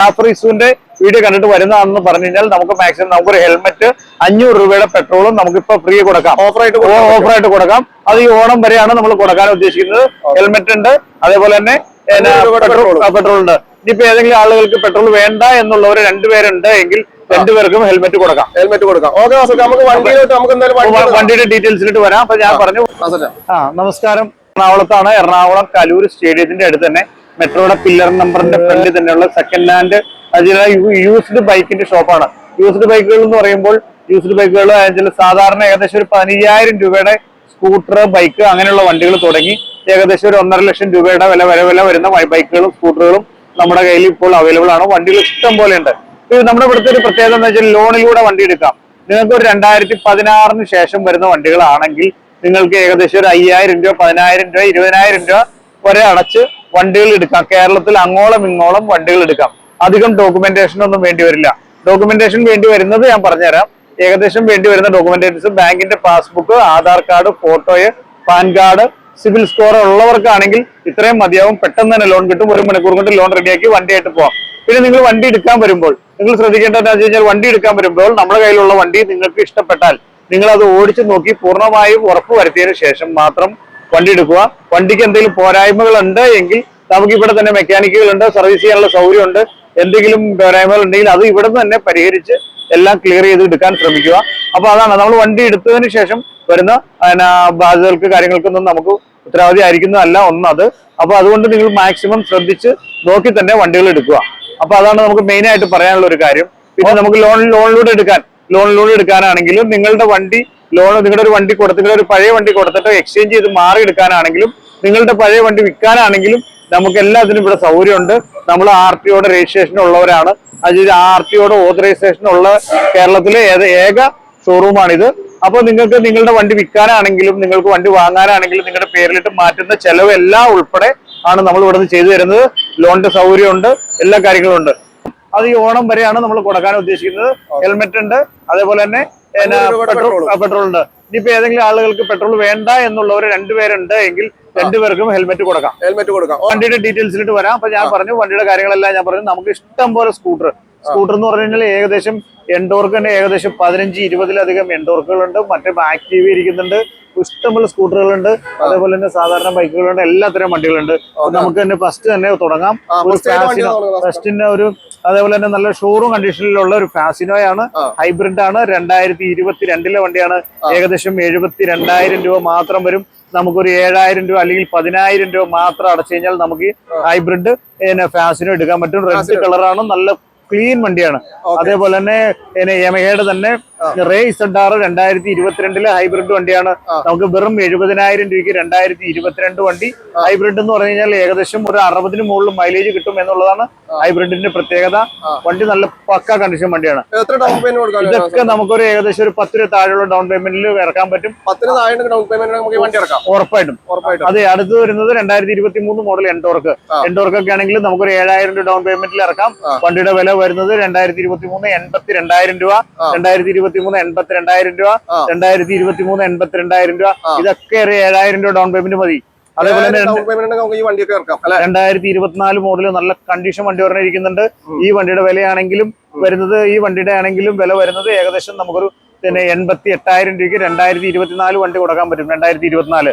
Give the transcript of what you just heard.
Jafar video കണ്ടിട്ട് വരുന്നതാണെന്ന് പറഞ്ഞു കഴിഞ്ഞാൽ നമുക്ക് മാക്സിമം നമുക്കൊരു ഹെൽമെറ്റ് 500 രൂപയുടെ പെട്രോളും നമുക്കിപ്പോ ഫ്രീ കൊടുക്കാം, ഓഫറായിട്ട് കൊടുക്കാം. അത് ഈ ഓണം വരെയാണ് നമ്മൾ കൊടുക്കാൻ ഉദ്ദേശിക്കുന്നത്. ഹെൽമെറ്റ് ഉണ്ട്, അതേപോലെ തന്നെ പെട്രോൾ ഉണ്ട്. ഇനിയിപ്പോ ഏതെങ്കിലും ആളുകൾക്ക് പെട്രോൾ വേണ്ട എന്നുള്ളവർ 2 പേരുണ്ട് എങ്കിൽ 2 പേർക്കും ഹെൽമെറ്റ് കൊടുക്കാം. വണ്ടിയുടെ ഡീറ്റെയിൽസിലിട്ട് വരാം. അപ്പൊ ഞാൻ പറഞ്ഞു. നമസ്കാരം. എറണാകുളത്താണ്. എറണാകുളം കലൂർ സ്റ്റേഡിയത്തിന്റെ അടുത്ത് തന്നെ മെട്രോയുടെ പില്ലർ നമ്പറിന്റെ ഫ്രണ്ടിൽ തന്നെയുള്ള സെക്കൻഡ് ഹാൻഡ് യൂസ്ഡ് ബൈക്കിന്റെ ഷോപ്പാണ്. യൂസ്ഡ് ബൈക്കുകൾ എന്ന് പറയുമ്പോൾ യൂസ്ഡ് ബൈക്കുകൾ സാധാരണ ഏകദേശം ഒരു 15,000 രൂപയുടെ സ്കൂട്ടർ, ബൈക്ക് അങ്ങനെയുള്ള വണ്ടികൾ തുടങ്ങി ഏകദേശം ഒരു 1.5 ലക്ഷം രൂപയുടെ വില വരുന്ന ബൈക്കുകളും സ്കൂട്ടറുകളും നമ്മുടെ കയ്യിൽ ഇപ്പോൾ അവൈലബിൾ ആണ്. വണ്ടികൾ ഇഷ്ടം പോലെ ഉണ്ട്. നമ്മുടെ ഇവിടുത്തെ ഒരു പ്രത്യേകത എന്ന് വെച്ചാൽ ലോണിലൂടെ വണ്ടി എടുക്കാം. നിങ്ങൾക്ക് ഒരു 2016 ശേഷം വരുന്ന വണ്ടികളാണെങ്കിൽ നിങ്ങൾക്ക് ഏകദേശം ഒരു 5,000 രൂപ, 10,000 രൂപ, 20,000 രൂപ വരെ അടച്ച് വണ്ടികൾ എടുക്കാം. കേരളത്തിൽ അങ്ങോളം ഇങ്ങോളം വണ്ടികൾ എടുക്കാം. അധികം ഡോക്യുമെന്റേഷൻ ഒന്നും വേണ്ടി വരില്ല. ഡോക്യുമെന്റേഷൻ വേണ്ടി വരുന്നത് ഞാൻ പറഞ്ഞുതരാം. ഏകദേശം വേണ്ടി വരുന്ന ഡോക്യുമെന്റേഷൻസ് ബാങ്കിന്റെ passbook, Aadhaar card, photo, PAN card, CIBIL score ഉള്ളവർക്കാണെങ്കിൽ ഇത്രയും മതിയാവും. പെട്ടെന്ന് തന്നെ ലോൺ കിട്ടും. 1 മണിക്കൂർ കൊണ്ട് ലോൺ റെഡിയാക്കി വണ്ടിയായിട്ട് പോവാം. പിന്നെ നിങ്ങൾ വണ്ടി എടുക്കാൻ വരുമ്പോൾ നിങ്ങൾ ശ്രദ്ധിക്കേണ്ടതെന്ന് വെച്ച് കഴിഞ്ഞാൽ വണ്ടി എടുക്കാൻ വരുമ്പോൾ നമ്മുടെ കയ്യിലുള്ള വണ്ടി നിങ്ങൾക്ക് ഇഷ്ടപ്പെട്ടാൽ നിങ്ങൾ അത് ഓടിച്ചു നോക്കി പൂർണ്ണമായും ഉറപ്പ് വരുത്തിയതിനു ശേഷം മാത്രം വണ്ടി എടുക്കുക. വണ്ടിക്ക് എന്തെങ്കിലും പോരായ്മകൾ ഉണ്ട് എങ്കിൽ നമുക്ക് ഇവിടെ തന്നെ മെക്കാനിക്കുകളുണ്ട്, സർവീസ് ചെയ്യാനുള്ള സൗകര്യമുണ്ട്. എന്തെങ്കിലും പോരായ്മകൾ ഉണ്ടെങ്കിൽ അത് ഇവിടെ തന്നെ പരിഹരിച്ച് എല്ലാം ക്ലിയർ ചെയ്ത് എടുക്കാൻ ശ്രമിക്കുക. അപ്പൊ അതാണ് നമ്മൾ വണ്ടി എടുത്തതിന് ശേഷം വരുന്ന ബാധ്യതകൾക്ക് കാര്യങ്ങൾക്കൊന്നും നമുക്ക് ഉത്തരവാദി ആയിരിക്കുന്നതല്ല ഒന്നത്. അപ്പൊ അതുകൊണ്ട് നിങ്ങൾ മാക്സിമം ശ്രദ്ധിച്ച് നോക്കി തന്നെ വണ്ടികൾ എടുക്കുക. അപ്പൊ അതാണ് നമുക്ക് മെയിൻ ആയിട്ട് പറയാനുള്ള ഒരു കാര്യം. പിന്നെ നമുക്ക് ലോണിലൂടെ എടുക്കാനാണെങ്കിലും നിങ്ങളുടെ വണ്ടി നിങ്ങളുടെ ഒരു വണ്ടി നിങ്ങളുടെ ഒരു പഴയ വണ്ടി കൊടുത്തിട്ട് എക്സ്ചേഞ്ച് ചെയ്ത് മാറി എടുക്കാനാണെങ്കിലും നിങ്ങളുടെ പഴയ വണ്ടി വിൽക്കാനാണെങ്കിലും നമുക്ക് എല്ലാത്തിനും ഇവിടെ സൗകര്യമുണ്ട്. നമ്മൾ RTO രജിസ്ട്രേഷൻ ഉള്ളവരാണ്. അത് RTO ഓതറൈസേഷൻ ഉള്ള കേരളത്തിലെ ഏക ഷോറൂമാണിത്. അപ്പൊ നിങ്ങൾക്ക് നിങ്ങളുടെ വണ്ടി വിൽക്കാനാണെങ്കിലും നിങ്ങൾക്ക് വണ്ടി വാങ്ങാനാണെങ്കിലും നിങ്ങളുടെ പേരിലിട്ട് മാറ്റുന്ന ചെലവ് എല്ലാം ഉൾപ്പെടെ ആണ് നമ്മൾ ഇവിടെ നിന്ന് ചെയ്തു തരുന്നത്. ലോണിന്റെ സൗകര്യമുണ്ട്, എല്ലാ കാര്യങ്ങളും ഉണ്ട്. അത് ഈ ഓണം വരെയാണ് നമ്മൾ കൊടുക്കാൻ ഉദ്ദേശിക്കുന്നത്. ഹെൽമെറ്റ് ഉണ്ട്, അതേപോലെ തന്നെ പെട്രോൾ ഉണ്ട്. ഇനിയിപ്പോ ഏതെങ്കിലും ആളുകൾക്ക് പെട്രോൾ വേണ്ട എന്നുള്ളവർ 2 പേരുണ്ട് എങ്കിൽ 2 പേർക്കും ഹെൽമെറ്റ് കൊടുക്കാം. വണ്ടിയുടെ ഡീറ്റെയിൽസിലിട്ട് വരാം. അപ്പൊ ഞാൻ പറഞ്ഞു വണ്ടിയുടെ കാര്യങ്ങളെല്ലാം ഞാൻ പറഞ്ഞു. നമുക്ക് ഇഷ്ടം പോലെ സ്കൂട്ടർ എന്ന് പറഞ്ഞു കഴിഞ്ഞാൽ ഏകദേശം എൻഡോർക്ക് തന്നെ ഏകദേശം 15-20ലധികം എൻഡോർക്കുകളുണ്ട്. മറ്റേ ആക്റ്റീവ് ഇരിക്കുന്നുണ്ട്. ഇഷ്ടംപോലെ സ്കൂട്ടറുകളുണ്ട്, അതേപോലെ തന്നെ സാധാരണ ബൈക്കുകളുണ്ട്, എല്ലാത്തരം വണ്ടികളുണ്ട്. നമുക്ക് തന്നെ ഫസ്റ്റ് തന്നെ തുടങ്ങാം. ഫസ്റ്റിന്റെ അതേപോലെ തന്നെ നല്ല ഷോറൂം കണ്ടീഷനിലുള്ള ഒരു ഫാസിനോയാണ്. ഹൈബ്രിഡ് ആണ്. 2022 വണ്ടിയാണ്. ഏകദേശം 72,000 രൂപ മാത്രം വരും. നമുക്കൊരു 7,000 രൂപ അല്ലെങ്കിൽ 10,000 രൂപ മാത്രം അടച്ചു കഴിഞ്ഞാൽ നമുക്ക് ഹൈബ്രിഡ് ഫാസിനോ എടുക്കാൻ പറ്റും. റെഡ് കളറാണ്. നല്ല ക്ലീൻ വണ്ടിയാണ്. അതേപോലെ തന്നെ യമഹയുടെ തന്നെ റേസ് ZR 2022 ഹൈബ്രിഡ് വണ്ടിയാണ്. നമുക്ക് വെറും 70,000 രൂപയ്ക്ക് 2022 വണ്ടി. ഹൈബ്രിഡ് എന്ന് പറഞ്ഞു കഴിഞ്ഞാൽ ഏകദേശം ഒരു 60-ന് മുകളിൽ മൈലേജ് കിട്ടും എന്നുള്ളതാണ് ഹൈബ്രിഡിന്റെ പ്രത്യേകത. വണ്ടി നല്ല പക്ക കണ്ടീഷൻ വണ്ടിയാണ്. ഇതൊക്കെ നമുക്കൊരു ഏകദേശം ഒരു 10 രൂപ താഴെയുള്ള ഡൗൺ പേയ്മെന്റിൽ ഇറക്കാൻ പറ്റും. ഉറപ്പായിട്ടും. അതെ, അടുത്ത് വരുന്നത് 2023 മോഡൽ എൻഡോർക്ക് ഒക്കെ ആണെങ്കിൽ നമുക്കൊരു 7,000 രൂപ ഡൗൺ പേയ്മെന്റിൽ ഇറക്കാം. വണ്ടിയുടെ വില വരുന്നത് 2023 82,000 രൂപ, 2023 82,000 രൂപ, 2023 82,000 രൂപ. ഇതൊക്കെ 7,000 രൂപ ഡൗൺ പേയ്മെന്റ് മതി. അതേപോലെ തന്നെ 2024 മോഡല് നല്ല കണ്ടീഷൻ വണ്ടി പറഞ്ഞിരിക്കുന്നുണ്ട്. ഈ വണ്ടിയുടെ വിലയാണെങ്കിലും വില വരുന്നത് ഏകദേശം നമുക്കൊരു 88,000 രൂപയ്ക്ക് 2024 വണ്ടി കൊടുക്കാൻ പറ്റും. 2024